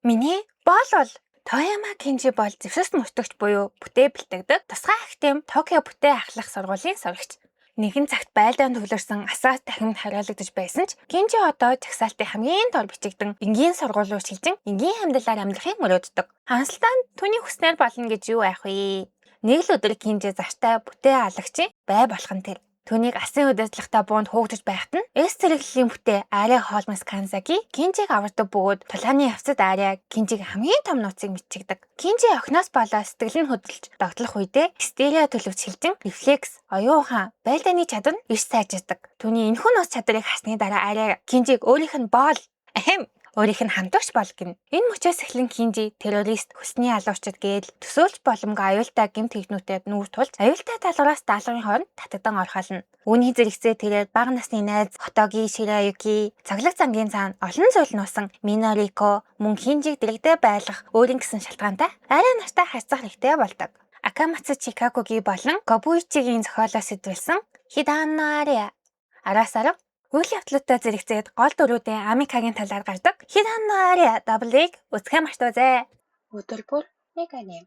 Миний бол Тояма Кинжи бол зэвсэгт мөрдөгч буюу бүтээ бэлтгэдэг тусгай ахтем Токио бүтээ ахлах сургуулийн сурагч. Нэгэн цагт байлдаанд төвлөрсөн асаас дахимд хариулагдаж байсан ч Кинжи одоо жагсаалтын хамгийн дор бичигдэн энгийн сургууль руу шилжин энгийн амьдралаар амьдрахыг мөрөөддөг. Хансалтаанд түүний хүснээр болно гэж юу айх вэ? Нэг л өдөр Кинжи завтай бүтээ алагчийн бай болох нь тэр. Түүнийг асын удирдлагатай буунд хуугдаж байхад нь эс зэрэглэлийн бүтээ Аря Холмс Кансаги Кинжиг авардаг бөгөөд тулааны явцад Аря Кинжиг хамгийн том нууцыг мэдчихдэг. Кинжи охиноос болоо сэтгэл нь хөдөлж догтлох үедээ стерео төлөвч шилжин рефлекс, оюун ухаан, байлдааны чадвар нь иш сайжирдаг. Түүний энэхүү нууц чадварыг харсны дараа Аря Кинжиг өөрийнх нь өөрийнх нь хамтагч бол гин. Энэ мөчөөс эхлэн Кинжи террорист, хүсний алуучид гээл төсөөлж боломгүй аюултай гэмт хэрэгнүүдэд нүүр тулж аюултай даалгавраас даалгаврын хооронд татагдан орхолно. Үүний зэрэгцээ тэрээр бага насны найз Хотоги Шираюки цаглаг зангийн цаана олон зүйл нуусан Минорико мөн Кинжиг дэрэгдээ байлгах өөрийн гэсэн шалтгаантай арай нартай харьцах хэрэгтэй болдог. Акамацу Чикагоги болон Кобуичигийн зохиолоос сэдвэлсэн Хидано Аря араас арга үйл явдлуудтай зэрэгцээд гол дүрүүдээ Амикагийн талаар гардаг Хидано Аря даблыг үзэхээ мартаоозай. Өдөр бүр нэг аним.